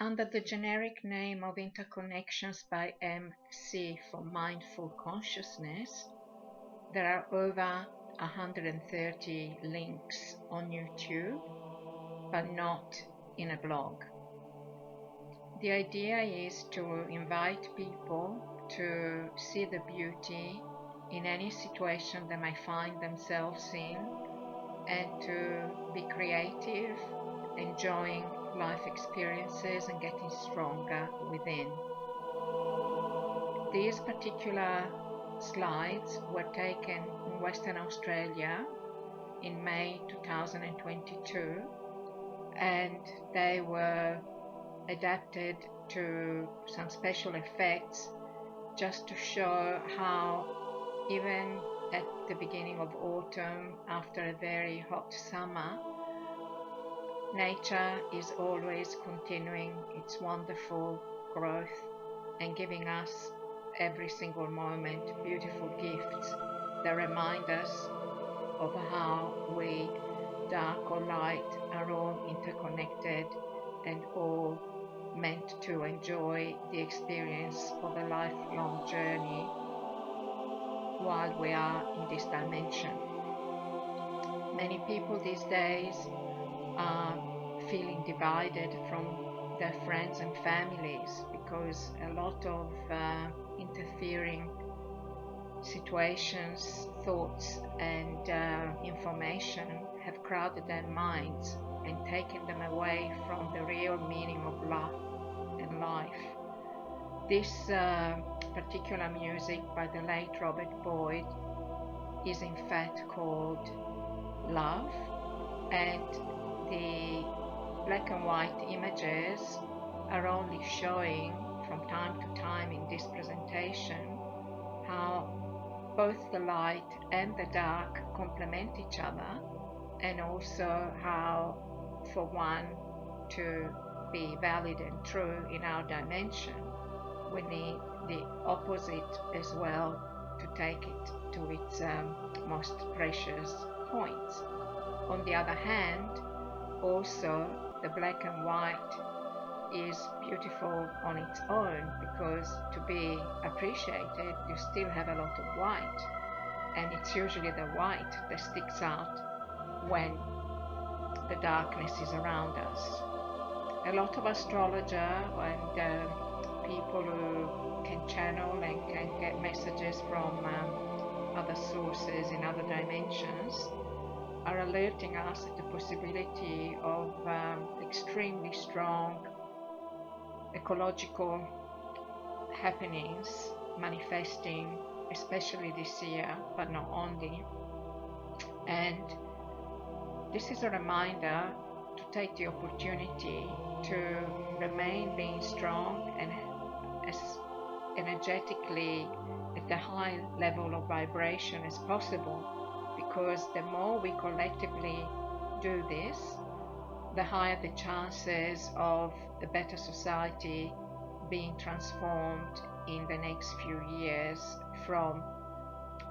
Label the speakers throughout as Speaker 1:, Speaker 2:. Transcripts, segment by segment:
Speaker 1: Under the generic name of Interconnections by MC for Mindful Consciousness, there are over 130 links on YouTube, but not in a blog. The idea is to invite people to see the beauty in any situation they may find themselves in, and to be creative, enjoying life experiences and getting stronger within. These particular slides were taken in Western Australia in May 2022, and they were adapted to some special effects just to show how even at the beginning of autumn, after a very hot summer, nature is always continuing its wonderful growth and giving us every single moment beautiful gifts that remind us of how we, dark or light, are all interconnected and all meant to enjoy the experience of a lifelong journey while we are in this dimension. Many people these days are feeling divided from their friends and families because a lot of interfering situations, thoughts and information have crowded their minds and taken them away from the real meaning of love and life. This particular music by the late Robert Boyd is in fact called Love, and the black and white images are only showing from time to time in this presentation how both the light and the dark complement each other, and also how for one to be valid and true in our dimension, we need the opposite as well to take it to its most precious points. On the other hand, also the black and white is beautiful on its own, because to be appreciated you still have a lot of white, and it's usually the white that sticks out when the darkness is around us. A lot of astrologers and people who can channel and can get messages from other sources in other dimensions are alerting us at the possibility of extremely strong ecological happenings manifesting, especially this year, but not only. And this is a reminder to take the opportunity to remain being strong and as energetically at the high level of vibration as possible, because the more we collectively do this, the higher the chances of a better society being transformed in the next few years from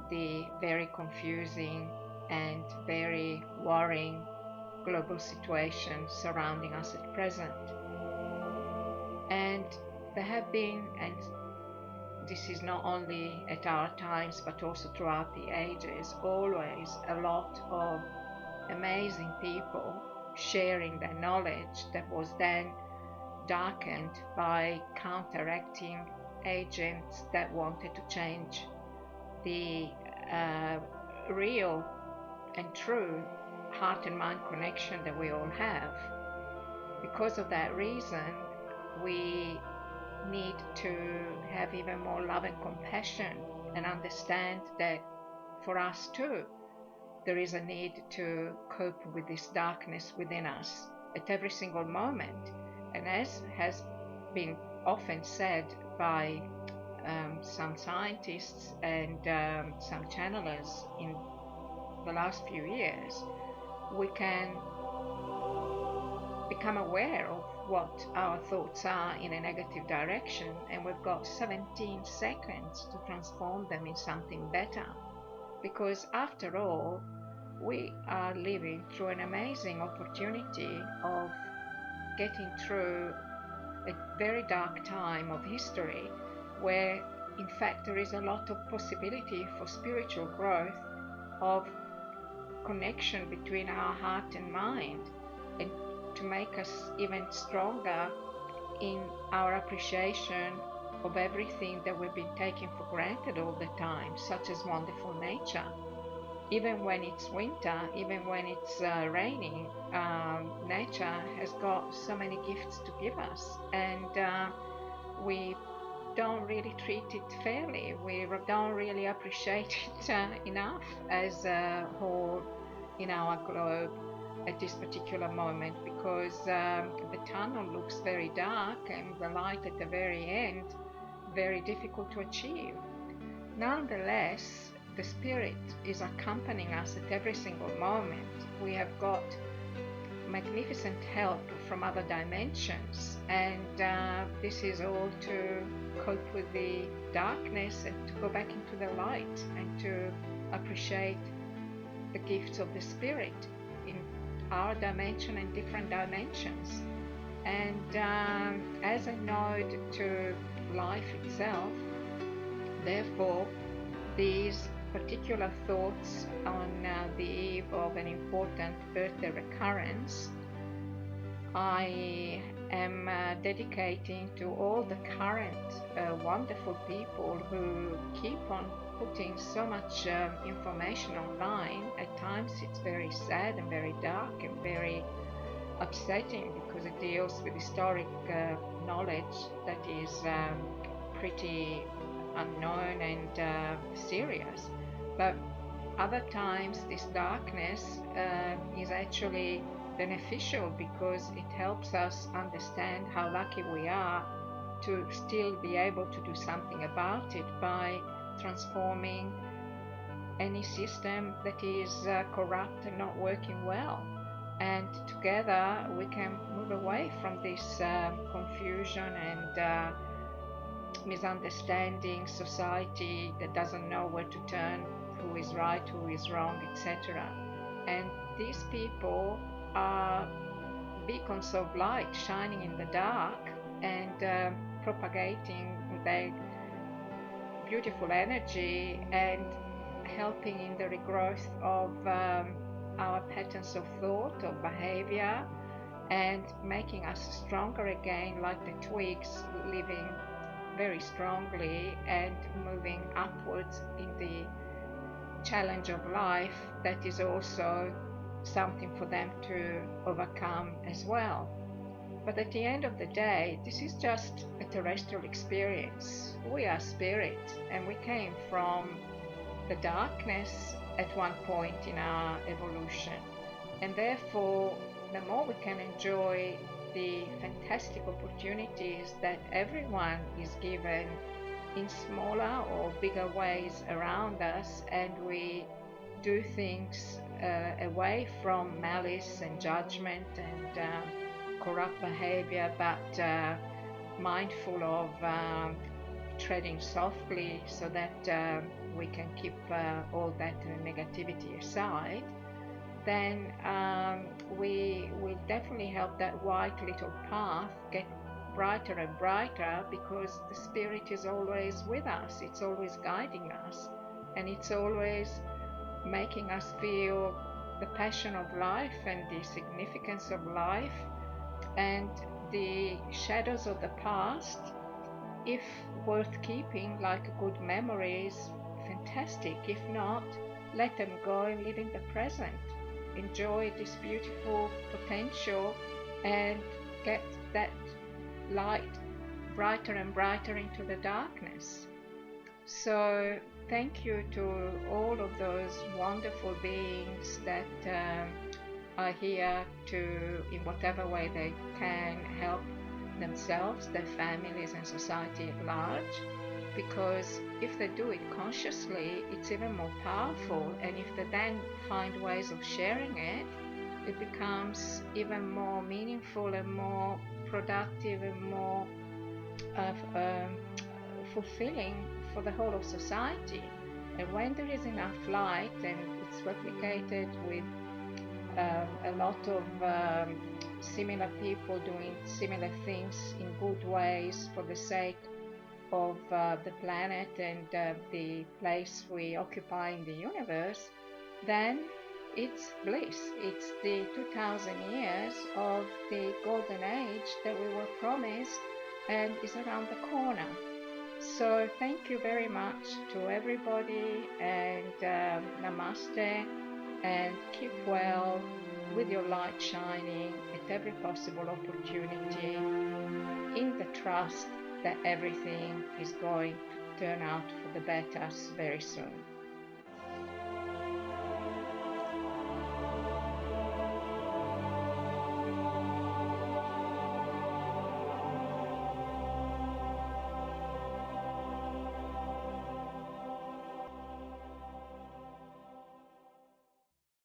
Speaker 1: the very confusing and very worrying global situation surrounding us at present. And there have been, and this is not only at our times but also throughout the ages, always a lot of amazing people sharing their knowledge that was then darkened by counteracting agents that wanted to change the real and true heart and mind connection that we all have. Because of that reason, we need to have even more love and compassion and understand that for us too, there is a need to cope with this darkness within us at every single moment. And as has been often said by some scientists and some channelers in the last few years, we can become aware of what our thoughts are in a negative direction, and we've got 17 seconds to transform them in something better. Because after all, we are living through an amazing opportunity of getting through a very dark time of history where in fact there is a lot of possibility for spiritual growth, of connection between our heart and mind, and to make us even stronger in our appreciation of everything that we've been taking for granted all the time, such as wonderful nature. Even when it's winter, even when it's raining, nature has got so many gifts to give us, and we don't really treat it fairly. We don't really appreciate it enough as a whole in our globe at this particular moment, because the tunnel looks very dark and the light at the very end very difficult to achieve. Nonetheless, the Spirit is accompanying us at every single moment. We have got magnificent help from other dimensions, and this is all to cope with the darkness and to go back into the light and to appreciate the gifts of the Spirit in our dimension and different dimensions. And as a node to life itself, therefore, these particular thoughts on the eve of an important birthday recurrence, I am dedicating to all the current wonderful people who keep on putting so much information online. At times it's very sad and very dark and very upsetting because it deals with historic knowledge that is pretty unknown and serious. But other times this darkness is actually beneficial because it helps us understand how lucky we are to still be able to do something about it by transforming any system that is corrupt and not working well. And together we can move away from this confusion and misunderstanding society that doesn't know where to turn, who is right, who is wrong, etc. And these people are beacons of light shining in the dark and propagating their beautiful energy and helping in the regrowth of our patterns of thought, of behavior, and making us stronger again, like the twigs, living very strongly and moving upwards in the challenge of life that is also something for them to overcome as well. But at the end of the day, this is just a terrestrial experience. We are spirit, and we came from the darkness at one point in our evolution, and therefore the more we can enjoy the fantastic opportunities that everyone is given in smaller or bigger ways around us, and we do things away from malice and judgment and corrupt behavior, but mindful of treading softly so that we can keep all that negativity aside, then we will definitely help that white little path get brighter and brighter, because the Spirit is always with us, it's always guiding us, and it's always making us feel the passion of life and the significance of life, and the shadows of the past, if worth keeping, like good memories, fantastic. If not, let them go and live in the present. Enjoy this beautiful potential and get that light brighter and brighter into the darkness. So thank you to all of those wonderful beings that are here to, in whatever way they can, help themselves, their families, and society at large. Because if they do it consciously, it's even more powerful, and if they then find ways of sharing it, it becomes even more meaningful and more productive and more fulfilling for the whole of society. And when there is enough light and it's replicated with a lot of similar people doing similar things in good ways for the sake of the planet and the place we occupy in the universe, then it's bliss. It's the 2000 years of the golden age that we were promised and is around the corner. So thank you very much to everybody, and namaste, and keep well with your light shining at every possible opportunity, in the trust that everything is going to turn out for the better very soon.